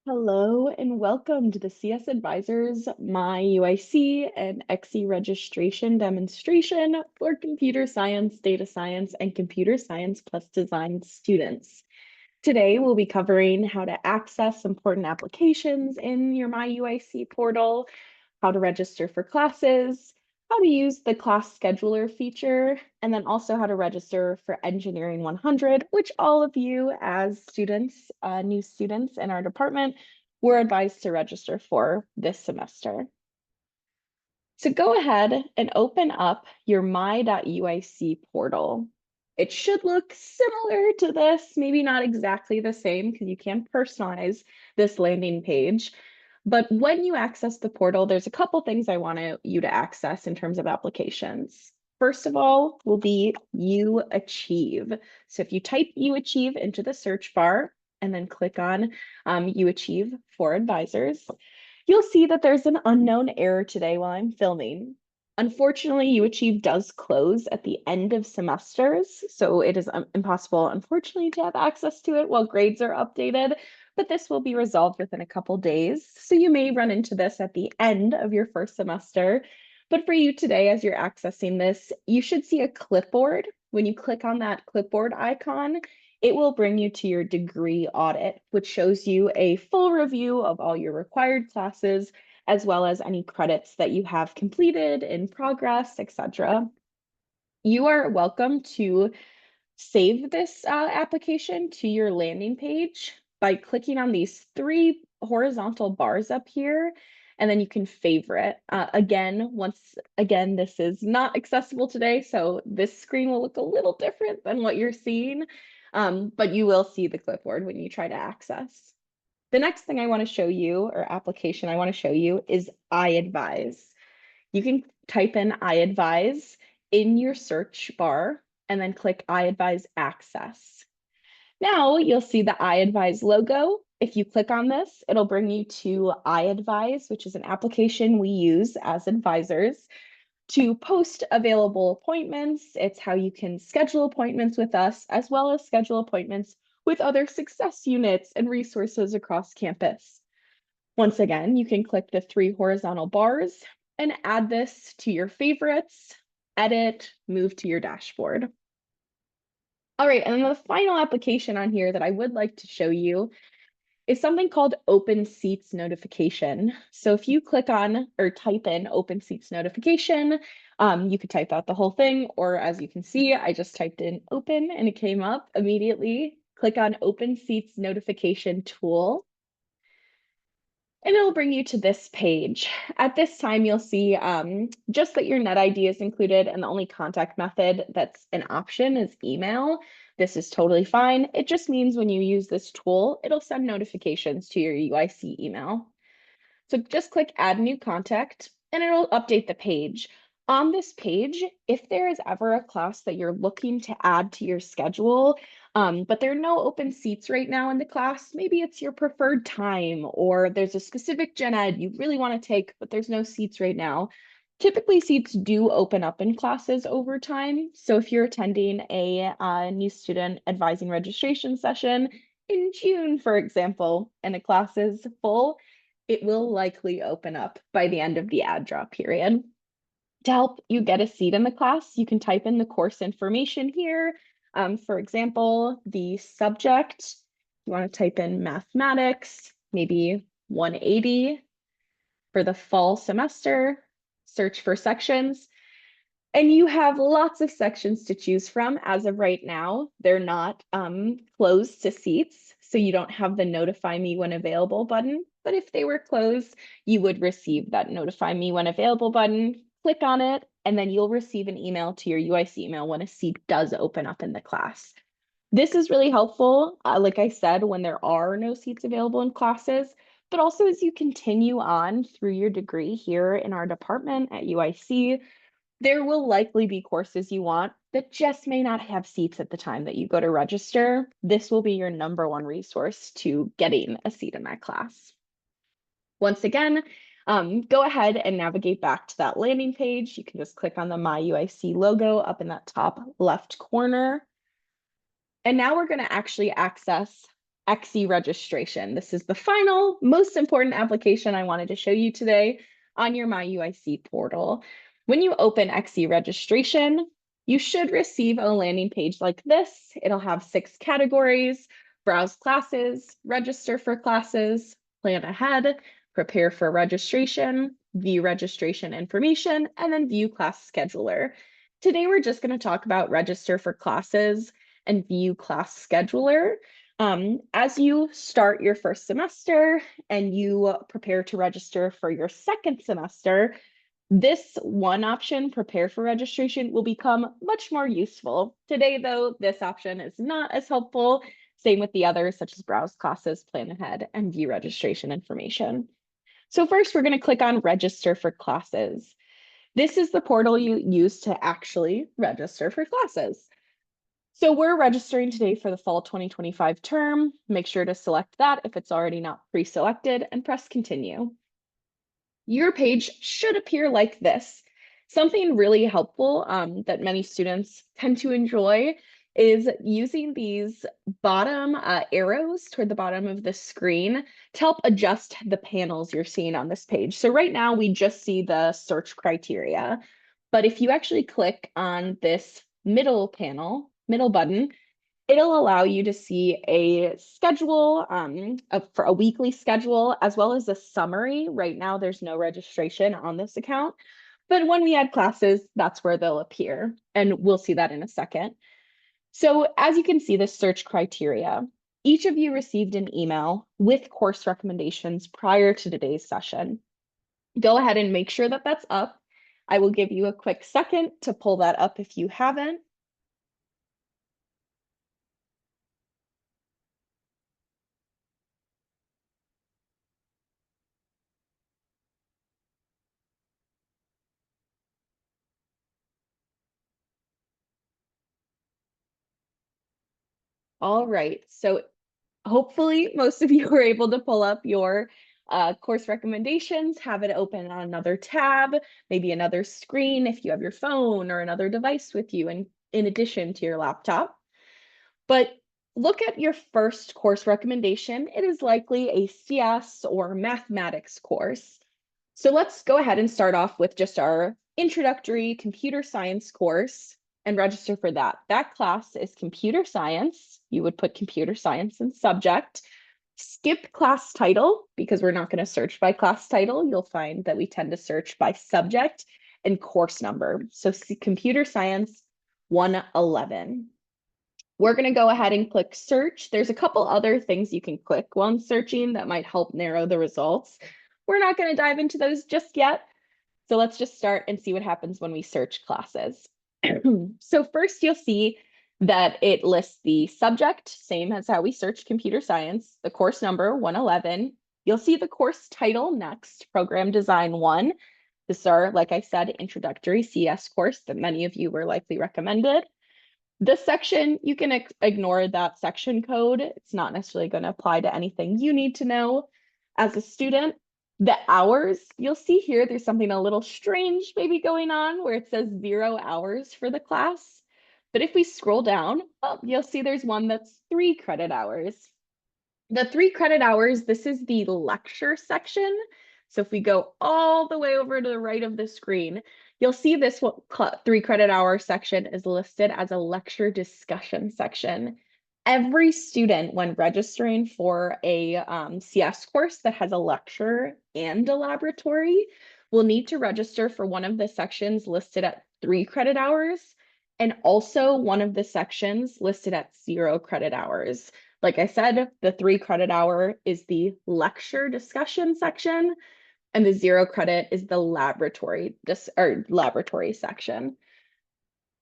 Hello and welcome to the CS Advisors my.UIC and XE registration demonstration for computer science, data science, and computer science plus design students. Today, we'll be covering how to access important applications in your my.UIC portal, how to register for classes, how to use the class scheduler feature, and then also how to register for Engineering 100, which all of you as students, new students in our department, were advised to register for this semester. So go ahead and open up your my.UIC portal. It should look similar to this, maybe not exactly the same because you can personalize this landing page. But when you access the portal, there's a couple things I want you to access in terms of applications. First of all, will be UAchieve. So if you type UAchieve into the search bar and then click on UAchieve for advisors, you'll see that there's an unknown error today while I'm filming. Unfortunately, UAchieve does close at the end of semesters, so it is impossible, unfortunately, to have access to it while grades are updated, but this will be resolved within a couple days. So you may run into this at the end of your first semester. But for you today, as you're accessing this, you should see a clipboard. When you click on that clipboard icon, it will bring you to your degree audit, which shows you a full review of all your required classes, as well as any credits that you have completed, in progress, etc. You are welcome to save this application to your landing page by clicking on these three horizontal bars up here, and then you can favorite. Once again, this is not accessible today, so this screen will look a little different than what you're seeing, but you will see the clipboard when you try to access. The next thing I want to show you, or application I want to show you, is iAdvise. You can type in iAdvise in your search bar and then click iAdvise Access. Now you'll see the iAdvise logo. If you click on this, it'll bring you to iAdvise, which is an application we use as advisors to post available appointments. It's how you can schedule appointments with us, as well as schedule appointments with other success units and resources across campus. Once again, you can click the three horizontal bars and add this to your favorites, edit, move to your dashboard. All right, and then the final application on here that I would like to show you is something called Open Seats Notification. So if you click on or type in Open Seats Notification, you could type out the whole thing, or as you can see, I just typed in open and it came up immediately. Click on Open Seats Notification Tool, and it'll bring you to this page. At this time, you'll see just that your net ID is included, and the only contact method that's an option is email. This is totally fine. It just means when you use this tool, it'll send notifications to your UIC email. So just click Add New Contact, and it'll update the page. On this page, if there is ever a class that you're looking to add to your schedule, but there are no open seats right now in the class, maybe it's your preferred time, or there's a specific gen ed you really want to take, but there's no seats right now. Typically, seats do open up in classes over time. So if you're attending a new student advising registration session in June, for example, and a class is full, it will likely open up by the end of the add drop period. To help you get a seat in the class, you can type in the course information here. For example, the subject, you want to type in mathematics, maybe 180 for the fall semester, search for sections. And you have lots of sections to choose from. As of right now, they're not closed to seats, so you don't have the notify me when available button. But if they were closed, you would receive that notify me when available button. Click on it, and then you'll receive an email to your UIC email when a seat does open up in the class. This is really helpful, like I said, when there are no seats available in classes, but also as you continue on through your degree here in our department at UIC, there will likely be courses you want that just may not have seats at the time that you go to register. This will be your #1 resource to getting a seat in that class. Once again, go ahead and navigate back to that landing page. You can just click on the my.UIC logo up in that top left corner. And now we're going to actually access XE registration. This is the final, most important application I wanted to show you today on your my.UIC portal. When you open XE registration, you should receive a landing page like this. It'll have 6 categories: browse classes, register for classes, plan ahead, prepare for registration, view registration information, and then view class scheduler. Today, we're just going to talk about register for classes and view class scheduler. As you start your first semester and you prepare to register for your second semester, this one option, prepare for registration, will become much more useful. Today, though, this option is not as helpful. Same with the others, such as browse classes, plan ahead, and view registration information. So first, we're going to click on register for classes. This is the portal you use to actually register for classes. So we're registering today for the fall 2025 term. Make sure to select that if it's already not pre-selected and press continue. Your page should appear like this. Something really helpful that many students tend to enjoy is using these bottom arrows toward the bottom of the screen to help adjust the panels you're seeing on this page. So right now we just see the search criteria, but if you actually click on this middle panel, middle button, it'll allow you to see a schedule for a weekly schedule, as well as a summary. Right now, there's no registration on this account, but when we add classes, that's where they'll appear, and we'll see that in a second. So as you can see, the search criteria, each of you received an email with course recommendations prior to today's session. Go ahead and make sure that that's up. I will give you a quick second to pull that up if you haven't. All right, so hopefully most of you were able to pull up your course recommendations, have it open on another tab, maybe another screen if you have your phone or another device with you in addition to your laptop. But look at your first course recommendation. It is likely a CS or mathematics course. So let's go ahead and start off with just our introductory computer science course and register for that. That class is computer science. You would put computer science in subject. Skip class title because we're not going to search by class title. You'll find that we tend to search by subject and course number. So computer science 111. We're going to go ahead and click search. There's a couple other things you can click while searching that might help narrow the results. We're not going to dive into those just yet. So let's just start and see what happens when we search classes. So first you'll see that it lists the subject, same as how we search computer science, the course number 111. You'll see the course title next, Program Design 1. This is our, like I said, introductory CS course that many of you were likely recommended. This section, you can ignore that section code. It's not necessarily going to apply to anything you need to know as a student. The hours, you'll see here, there's something a little strange maybe going on where it says 0 hours for the class. But if we scroll down, you'll see there's one that's 3 credit hours. The 3 credit hours, this is the lecture section. So if we go all the way over to the right of the screen, you'll see this 3 credit hour section is listed as a lecture discussion section. Every student, when registering for a CS course that has a lecture and a laboratory, will need to register for one of the sections listed at 3 credit hours and also one of the sections listed at 0 credit hours. Like I said, the 3 credit hour is the lecture discussion section, and the 0 credit is the laboratory section.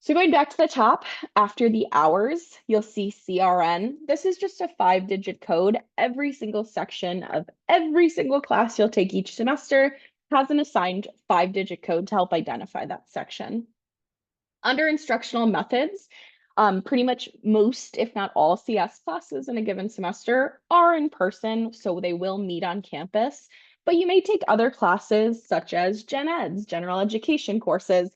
So going back to the top, after the hours, you'll see CRN. This is just a 5-digit code. Every single section of every single class you'll take each semester has an assigned 5-digit code to help identify that section. Under instructional methods, pretty much most, if not all, CS classes in a given semester are in person, so they will meet on campus. But you may take other classes such as Gen Eds, general education courses,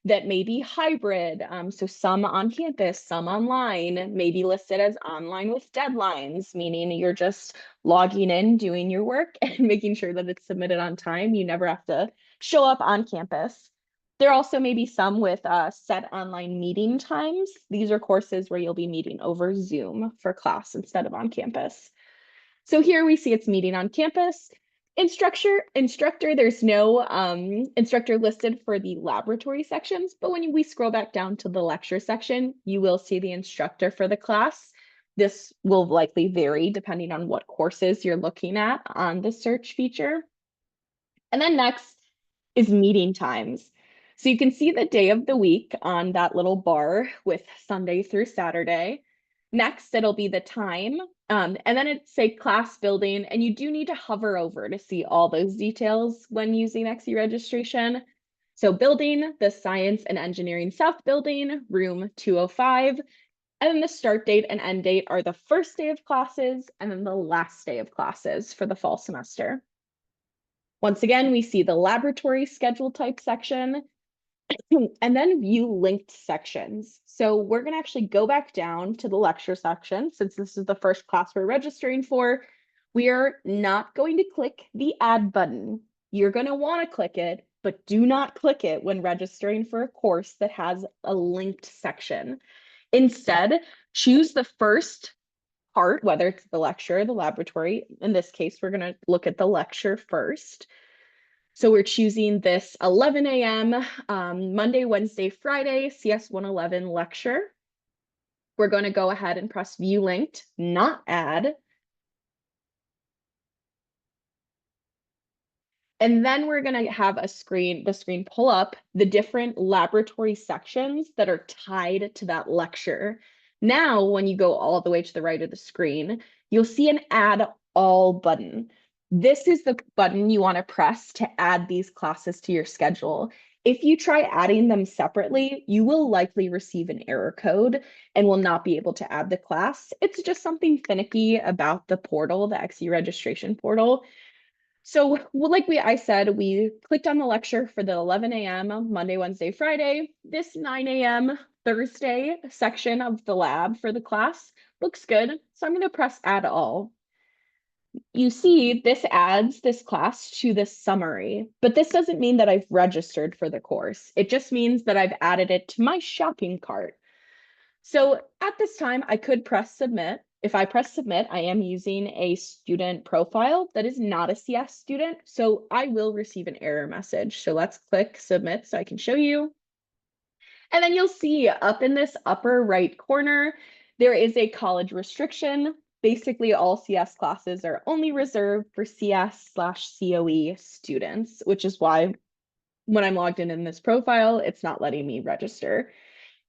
that may be hybrid. So some on campus, some online, maybe listed as online with deadlines, meaning you're just logging in, doing your work and making sure that it's submitted on time. You never have to show up on campus. There also may be some with set online meeting times. These are courses where you'll be meeting over Zoom for class instead of on campus. So here we see it's meeting on campus. Instructor, there's no instructor listed for the laboratory sections, but when we scroll back down to the lecture section, you will see the instructor for the class. This will likely vary depending on what courses you're looking at on the search feature. And then next is meeting times. So you can see the day of the week on that little bar with Sunday through Saturday. Next, it'll be the time, and then it's say class building, and you do need to hover over to see all those details when using XE registration. So building, the Science and Engineering South building, room 205, and then the start date and end date are the first day of classes and then the last day of classes for the fall semester. Once again, we see the laboratory schedule type section and then view linked sections. So we're going to actually go back down to the lecture section since this is the first class we're registering for. We are not going to click the add button. You're going to want to click it, but do not click it when registering for a course that has a linked section. Instead, choose the first part, whether it's the lecture or the laboratory. In this case, we're going to look at the lecture first. So we're choosing this 11 a.m. Monday, Wednesday, Friday, CS 111 lecture. We're going to go ahead and press view linked, not add. And then we're going to have the screen pull up the different laboratory sections that are tied to that lecture. Now, when you go all the way to the right of the screen, you'll see an add all button. This is the button you want to press to add these classes to your schedule. If you try adding them separately, you will likely receive an error code and will not be able to add the class. It's just something finicky about the portal, the XE registration portal. So like I said, we clicked on the lecture for the 11 a.m. Monday, Wednesday, Friday. This 9 a.m. Thursday section of the lab for the class looks good. So I'm going to press add all. You see this adds this class to the summary, but this doesn't mean that I've registered for the course. It just means that I've added it to my shopping cart. So at this time, I could press submit. If I press submit, I am using a student profile that is not a CS student, so I will receive an error message. So let's click submit so I can show you. And then you'll see up in this upper right corner, there is a college restriction. Basically, all CS classes are only reserved for CS/COE students, which is why when I'm logged in this profile, it's not letting me register.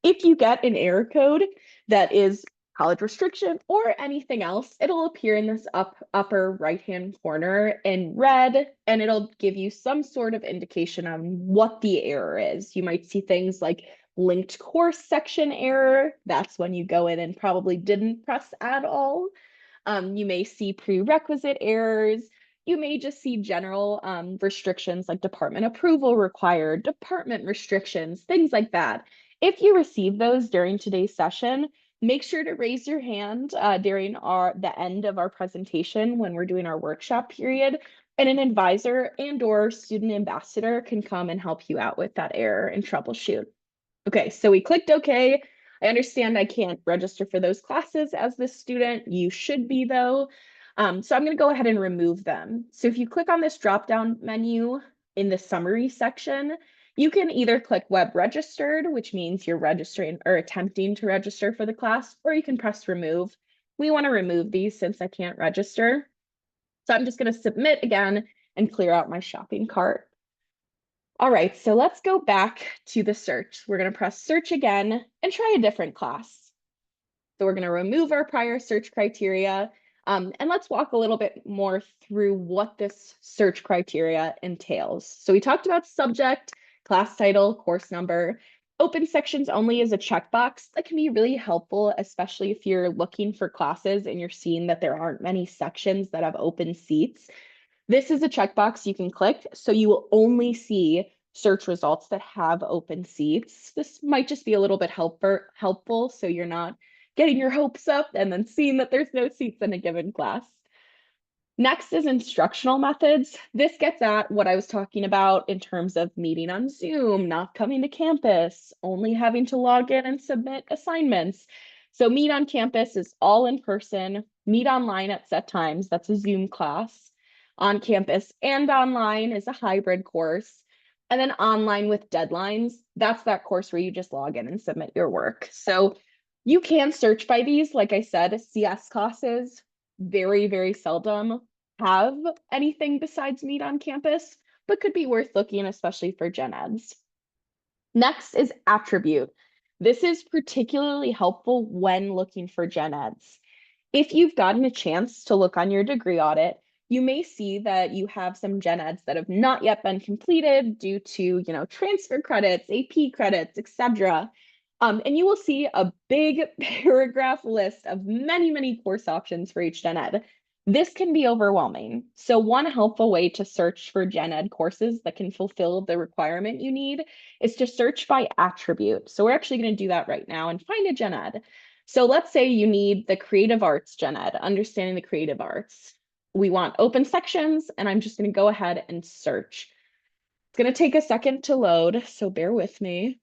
If you get an error code that is college restriction or anything else, it'll appear in this upper right-hand corner in red, and it'll give you some sort of indication on what the error is. You might see things like linked course section error. That's when you go in and probably didn't press add all. You may see prerequisite errors. You may just see general restrictions like department approval required, department restrictions, things like that. If you receive those during today's session, make sure to raise your hand during the end of our presentation when we're doing our workshop period, and an advisor and/or student ambassador can come and help you out with that error and troubleshoot. Okay, so we clicked OK. I understand I can't register for those classes as this student. You should be, though. So I'm going to go ahead and remove them. So if you click on this drop-down menu in the summary section, you can either click web registered, which means you're registering or attempting to register for the class, or you can press remove. We want to remove these since I can't register. So I'm just going to submit again and clear out my shopping cart. All right, so let's go back to the search. We're going to press search again and try a different class. So we're going to remove our prior search criteria. And let's walk a little bit more through what this search criteria entails. So we talked about subject, class title, course number. Open sections only is a checkbox that can be really helpful, especially if you're looking for classes and you're seeing that there aren't many sections that have open seats. This is a checkbox you can click, so you will only see search results that have open seats. This might just be a little bit helpful so you're not getting your hopes up and then seeing that there's no seats in a given class. Next is instructional methods. This gets at what I was talking about in terms of meeting on Zoom, not coming to campus, only having to log in and submit assignments. So Meet on campus is all in person, Meet online at set times, that's a Zoom class. On campus and online is a hybrid course. And then online with deadlines, that's that course where you just log in and submit your work. So you can search by these, like I said, CS classes very, very seldom have anything besides Meet on campus, but could be worth looking, especially for gen eds. Next is attribute. This is particularly helpful when looking for gen eds. If you've gotten a chance to look on your degree audit, you may see that you have some gen eds that have not yet been completed due to, transfer credits, AP credits, etc. And you will see a big paragraph list of many, many course options for each gen ed. This can be overwhelming. So one helpful way to search for gen ed courses that can fulfill the requirement you need is to search by attribute. So we're actually going to do that right now and find a gen ed. So let's say you need the creative arts gen ed, understanding the creative arts. We want open sections, and I'm just going to go ahead and search. It's going to take a second to load, so bear with me.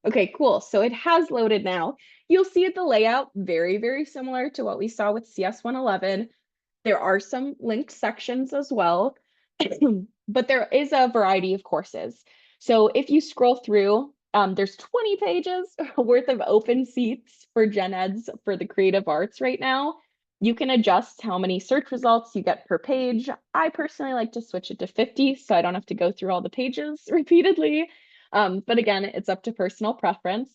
Okay, cool. So it has loaded now. You'll see the layout very, very similar to what we saw with CS 111. There are some linked sections as well, but there is a variety of courses. So if you scroll through, there's 20 pages worth of open seats for gen eds for the creative arts right now. You can adjust how many search results you get per page. I personally like to switch it to 50 so I don't have to go through all the pages repeatedly. But again, it's up to personal preference.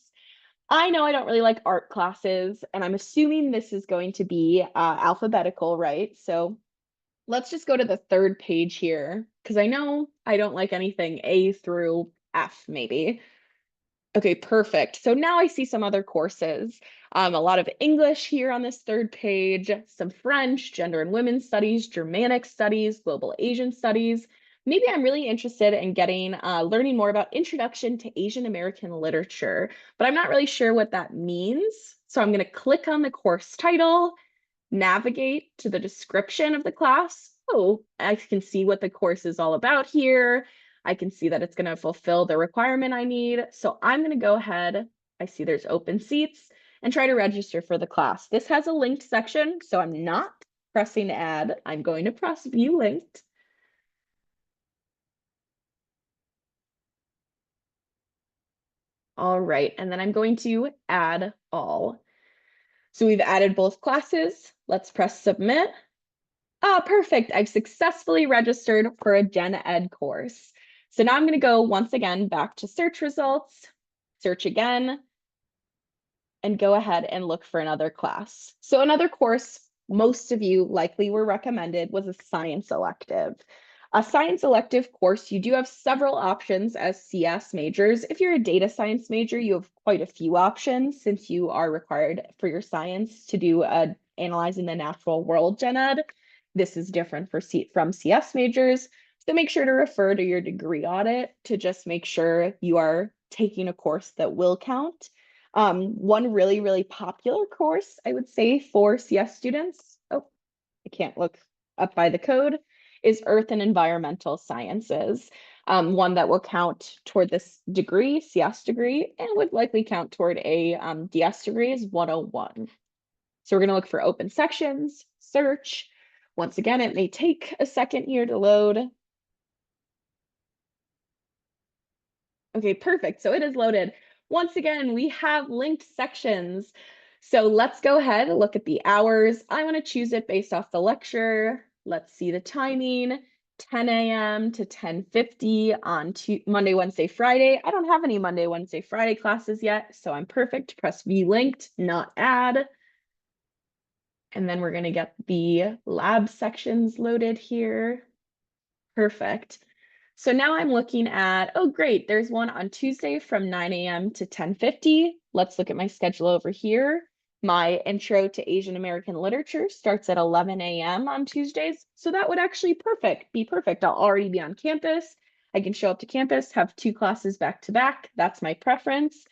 I know I don't really like art classes, and I'm assuming this is going to be alphabetical, right? So let's just go to the third page here, because I know I don't like anything A through F, maybe. Okay, perfect. So now I see some other courses. A lot of English here on this third page, some French, gender and women's studies, Germanic studies, global Asian studies. Maybe I'm really interested in learning more about Introduction to Asian American Literature, but I'm not really sure what that means. So I'm going to click on the course title, navigate to the description of the class. Oh, I can see what the course is all about here. I can see that it's going to fulfill the requirement I need. So I'm going to go ahead. I see there's open seats and try to register for the class. This has a linked section, so I'm not pressing add. I'm going to press view linked. All right, and then I'm going to add all. So we've added both classes. Let's press submit. Ah, perfect. I've successfully registered for a gen ed course. So now I'm going to go once again back to search results, search again, and go ahead and look for another class. So another course most of you likely were recommended was a science elective. A science elective course, you do have several options as CS majors. If you're a data science major, you have quite a few options since you are required for your science to do analyzing the natural world gen ed. This is different from CS majors. So make sure to refer to your degree audit to just make sure you are taking a course that will count. One really, really popular course, I would say, for CS students, oh, I can't look up by the code, is Earth and Environmental Sciences. One that will count toward this degree, CS degree, and would likely count toward a DS degree is 101. So we're going to look for open sections, search. Once again, it may take a second here to load. Okay, perfect. So it is loaded. Once again, we have linked sections. So let's go ahead and look at the hours. I want to choose it based off the lecture. Let's see the timing, 10 a.m. to 10:50 on Monday, Wednesday, Friday. I don't have any Monday, Wednesday, Friday classes yet, so I'm perfect. Press view linked, not add. And then we're going to get the lab sections loaded here. Perfect. So now I'm looking at, oh, great, there's one on Tuesday from 9 a.m. to 10:50. Let's look at my schedule over here. My intro to Asian American literature starts at 11 a.m. on Tuesdays. So that would actually be perfect. I'll already be on campus. I can show up to campus, have 2 classes back to back. That's my preference.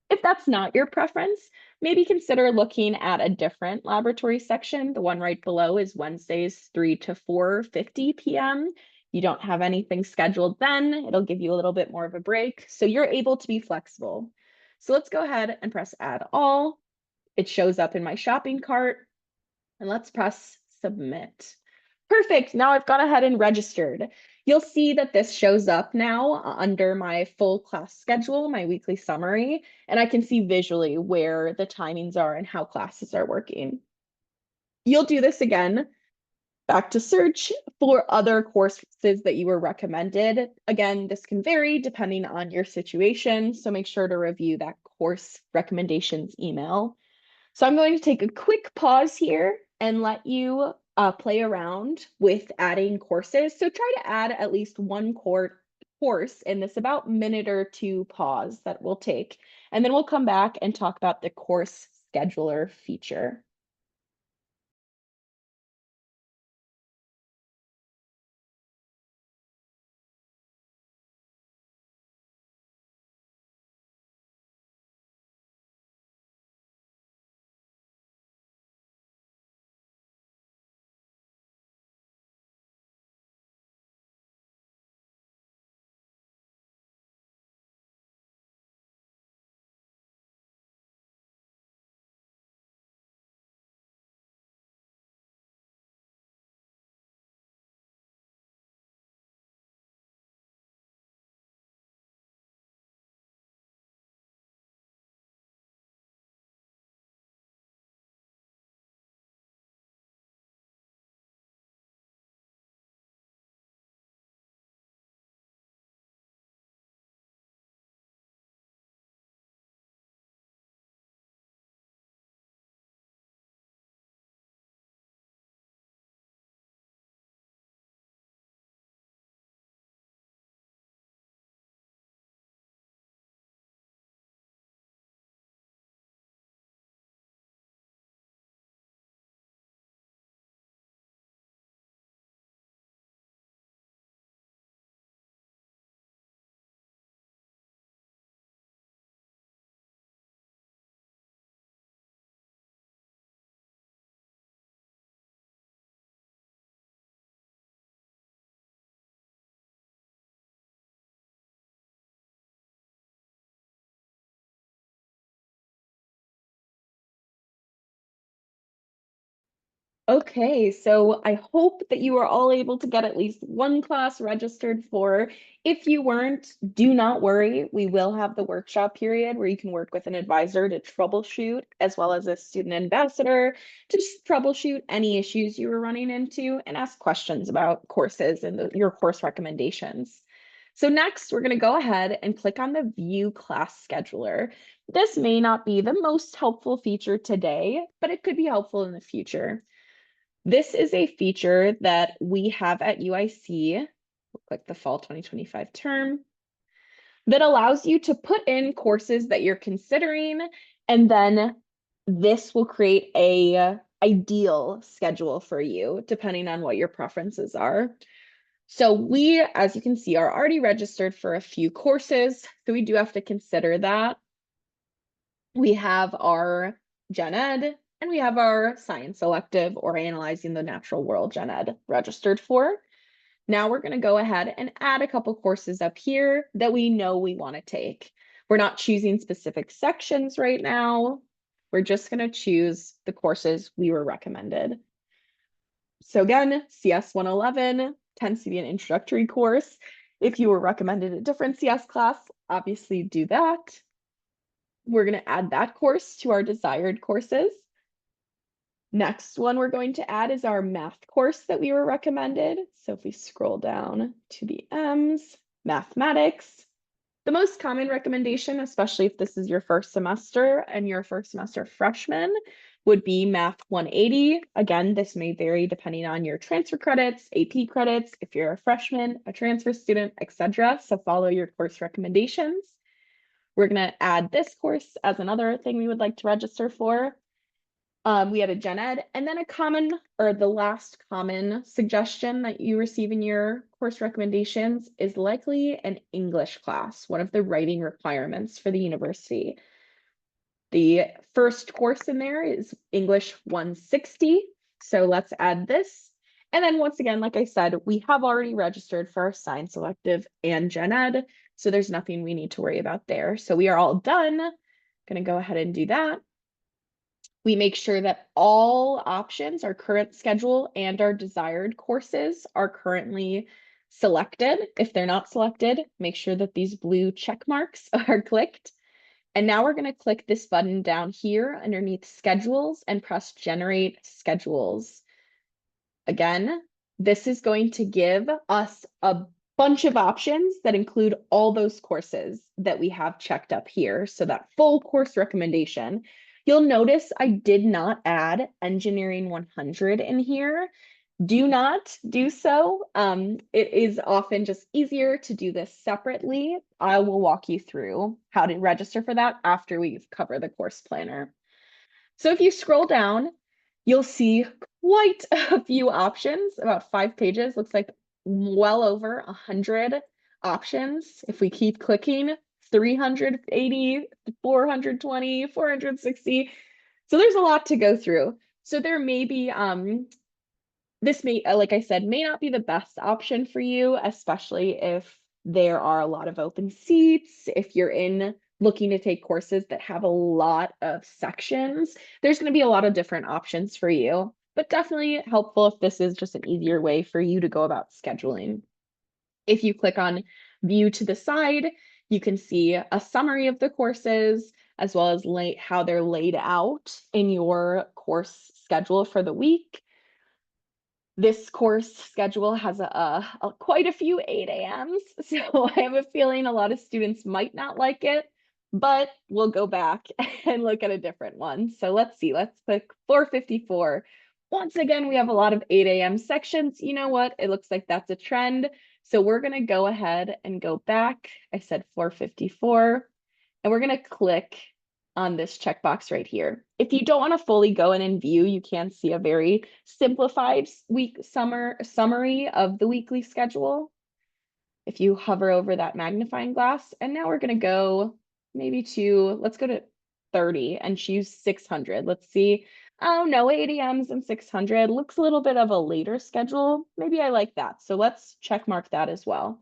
If that's not your preference, maybe consider looking at a different laboratory section. The one right below is Wednesdays 3 to 4:50 p.m. You don't have anything scheduled then. It'll give you a little bit more of a break. So you're able to be flexible. So let's go ahead and press add all. It shows up in my shopping cart, and let's press submit. Perfect. Now I've gone ahead and registered. You'll see that this shows up now under my full class schedule, my weekly summary, and I can see visually where the timings are and how classes are working. You'll do this again, back to search for other courses that you were recommended. Again, this can vary depending on your situation, so make sure to review that course recommendations email. So I'm going to take a quick pause here and let you play around with adding courses. So try to add at least one course in this about minute or 2 pause that we'll take. And then we'll come back and talk about the course scheduler feature. Okay, so I hope that you are all able to get at least one class registered for. If you weren't, do not worry. We will have the workshop period where you can work with an advisor to troubleshoot, as well as a student ambassador to just troubleshoot any issues you were running into and ask questions about courses and your course recommendations. So next, we're going to go ahead and click on the View Class Scheduler. This may not be the most helpful feature today, but it could be helpful in the future. This is a feature that we have at UIC, we'll click the fall 2025 term, that allows you to put in courses that you're considering, and then this will create a ideal schedule for you, depending on what your preferences are. So we, as you can see, are already registered for a few courses, so we do have to consider that. We have our Gen Ed, and we have our science elective or analyzing the natural world Gen Ed registered for. Now we're going to go ahead and add a couple courses up here that we know we want to take. We're not choosing specific sections right now. We're just going to choose the courses we were recommended. So again, CS 111 tends to be an introductory course. If you were recommended a different CS class, obviously do that. We're going to add that course to our desired courses. Next one we're going to add is our math course that we were recommended. So if we scroll down to the M's, mathematics, the most common recommendation, especially if this is your first semester and you're a first semester freshman, would be Math 180. Again, this may vary depending on your transfer credits, AP credits, if you're a freshman, a transfer student, etc. So follow your course recommendations. We're going to add this course as another thing we would like to register for. We had a gen ed, and then the last common suggestion that you receive in your course recommendations is likely an English class, one of the writing requirements for the university. The first course in there is English 160. So let's add this. And then once again, like I said, we have already registered for our science elective and gen ed. So there's nothing we need to worry about there. So we are all done. Going to go ahead and do that. We make sure that all options, our current schedule and our desired courses are currently selected. If they're not selected, make sure that these blue check marks are clicked. And now we're going to click this button down here underneath schedules and press generate schedules. Again, this is going to give us a bunch of options that include all those courses that we have checked up here. So that full course recommendation. You'll notice I did not add Engineering 100 in here. Do not do so. It is often just easier to do this separately. I will walk you through how to register for that after we cover the course planner. So if you scroll down, you'll see quite a few options, about 5 pages, looks like well over 100 options. If we keep clicking, 380, 420, 460. So there's a lot to go through. So there may be, this may, like I said, may not be the best option for you, especially if there are a lot of open seats, if you're looking to take courses that have a lot of sections. There's going to be a lot of different options for you, but definitely helpful if this is just an easier way for you to go about scheduling. If you click on view to the side, you can see a summary of the courses as well as how they're laid out in your course schedule for the week. This course schedule has quite a few 8 a.m.s, so I have a feeling a lot of students might not like it, but we'll go back and look at a different one. So let's see, let's click 454. Once again, we have a lot of 8 a.m. sections. You know what? It looks like that's a trend. So we're going to go ahead and go back. I said 454, and we're going to click on this checkbox right here. If you don't want to fully go in and view, you can see a very simplified summary of the weekly schedule. If you hover over that magnifying glass, and now we're going to go let's go to 30 and choose 600. Let's see. Oh no, 8 a.m.s and 600 looks a little bit of a later schedule. Maybe I like that. So let's check mark that as well.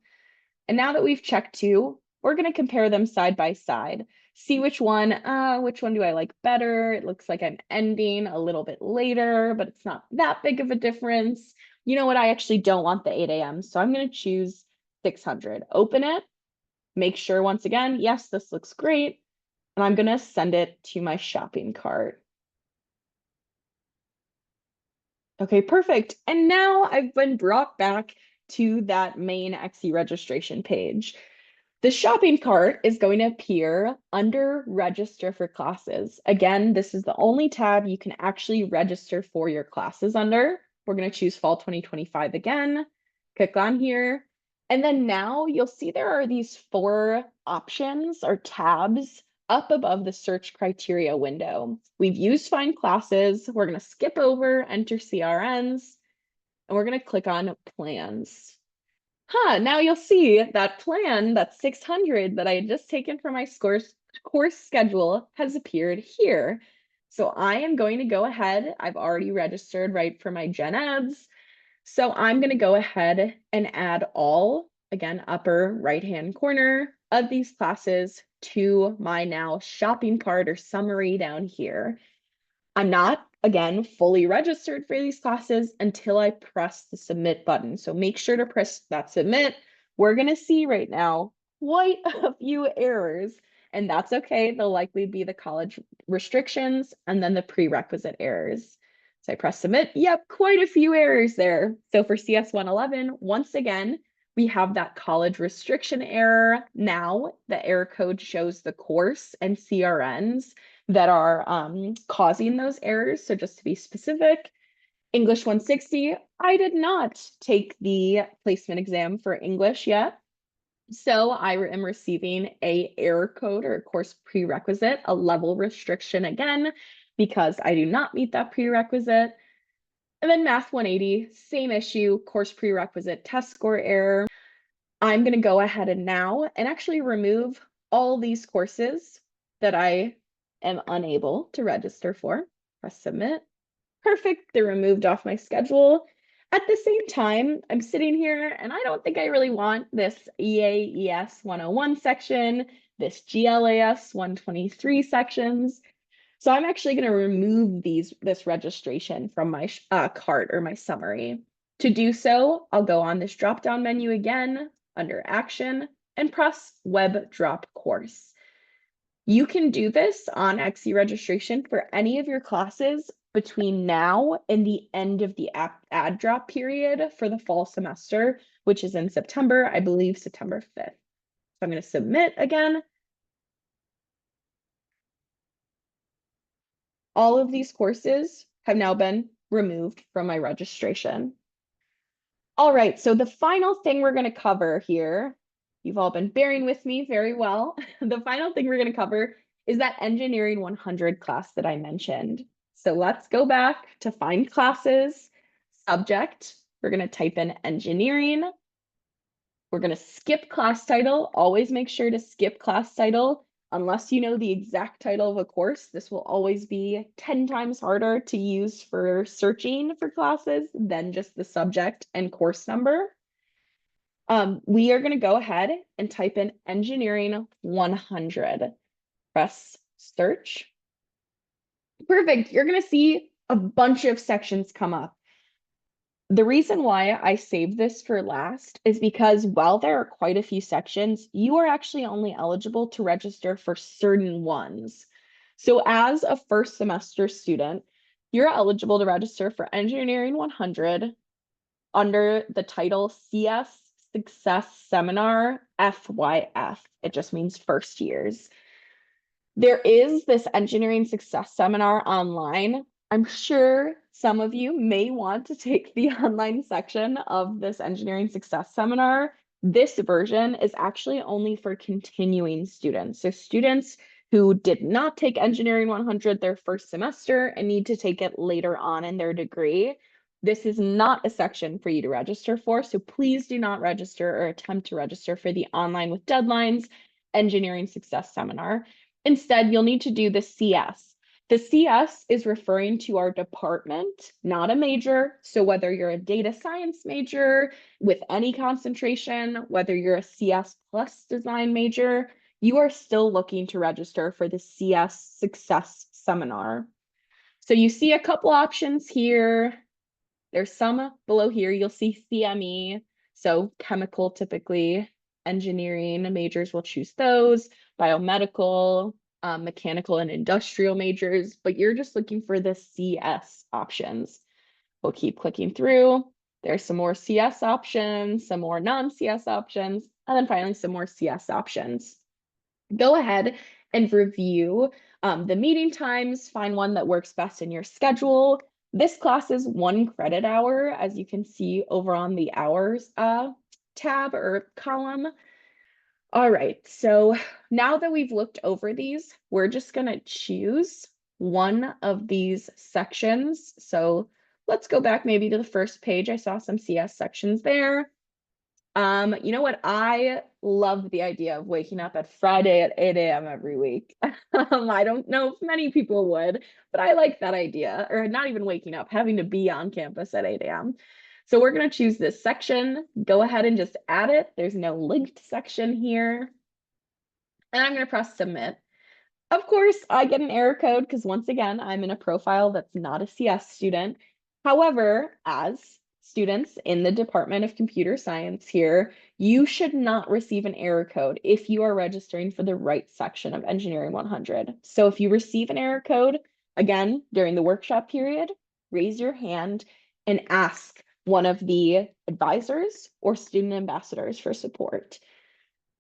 And now that we've checked two, we're going to compare them side by side. See which one do I like better? It looks like I'm ending a little bit later, but it's not that big of a difference. You know what? I actually don't want the 8 a.m. So I'm going to choose 600. Open it. Make sure once again, yes, this looks great. And I'm going to send it to my shopping cart. Okay, perfect. And now I've been brought back to that main XE registration page. The shopping cart is going to appear under register for classes. Again, this is the only tab you can actually register for your classes under. We're going to choose fall 2025 again, click on here. And then now you'll see there are these 4 options or tabs up above the search criteria window. We've used find classes. We're going to skip over enter CRNs, and we're going to click on plans. Now you'll see that plan, that 600 that I had just taken from my course schedule has appeared here. So I am going to go ahead. I've already registered right for my gen eds. So I'm going to go ahead and add all, again, upper right-hand corner of these classes to my now shopping cart or summary down here. I'm not, again, fully registered for these classes until I press the submit button. So make sure to press that submit. We're going to see right now quite a few errors, and that's okay. They'll likely be the college restrictions and then the prerequisite errors. So I press submit. Yep, quite a few errors there. So for CS 111, once again, we have that college restriction error. Now the error code shows the course and CRNs that are causing those errors. So just to be specific, English 160, I did not take the placement exam for English yet. So I am receiving a error code or a course prerequisite, a level restriction again. because I do not meet that prerequisite. And then Math 180, same issue, course prerequisite test score error. I'm going to go ahead and now and actually remove all these courses that I am unable to register for. Press submit. Perfect, they're removed off my schedule. At the same time, I'm sitting here and I don't think I really want this EAES 101 section, this GLAS 123 sections. So I'm actually going to remove this registration from my cart or my summary. To do so, I'll go on this drop-down menu again under Action and press Web Drop Course. You can do this on XE registration for any of your classes between now and the end of the ad drop period for the fall semester, which is in September, I believe September 5th. So I'm going to submit again. All of these courses have now been removed from my registration. All right, so the final thing we're going to cover here, you've all been bearing with me very well. The final thing we're going to cover is that Engineering 100 class that I mentioned. So let's go back to find classes, subject. We're going to type in engineering. We're going to skip class title. Always make sure to skip class title. Unless you know the exact title of a course, this will always be 10 times harder to use for searching for classes than just the subject and course number. We are going to go ahead and type in engineering 100. Press search. Perfect. You're going to see a bunch of sections come up. The reason why I saved this for last is because while there are quite a few sections, you are actually only eligible to register for certain ones. So as a first semester student, you're eligible to register for Engineering 100 under the title CS Success Seminar FYF. It just means first years. There is this Engineering Success Seminar online. I'm sure some of you may want to take the online section of this Engineering Success Seminar. This version is actually only for continuing students. So students who did not take Engineering 100 their first semester and need to take it later on in their degree. This is not a section for you to register for, so please do not register or attempt to register for the online with deadlines Engineering Success Seminar. Instead, you'll need to do the CS. The CS is referring to our department, not a major. So whether you're a data science major with any concentration, whether you're a CS plus design major, you are still looking to register for the CS Success Seminar. So you see a couple options here. There's some below here. You'll see CME, so chemical typically. Engineering majors will choose those, biomedical, mechanical and industrial majors, but you're just looking for the CS options. We'll keep clicking through. There's some more CS options, some more non-CS options, and then finally some more CS options. Go ahead and review the meeting times, find one that works best in your schedule. This class is 1 credit hour, as you can see over on the hours tab or column. All right, so now that we've looked over these, we're just going to choose one of these sections. So let's go back maybe to the first page. I saw some CS sections there. You know what? I love the idea of waking up at Friday at 8 a.m. every week. I don't know if many people would, but I like that idea, or not even waking up, having to be on campus at 8 a.m. So we're going to choose this section. Go ahead and just add it. There's no linked section here. And I'm going to press submit. Of course, I get an error code because once again, I'm in a profile that's not a CS student. However, as students in the Department of Computer Science here, you should not receive an error code if you are registering for the right section of Engineering 100. So if you receive an error code, again, during the workshop period, raise your hand and ask one of the advisors or student ambassadors for support.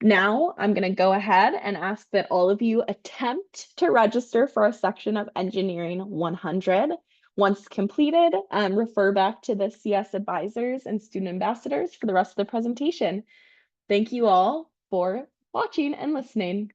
Now I'm going to go ahead and ask that all of you attempt to register for a section of Engineering 100. Once completed, refer back to the CS advisors and student ambassadors for the rest of the presentation. Thank you all for watching and listening.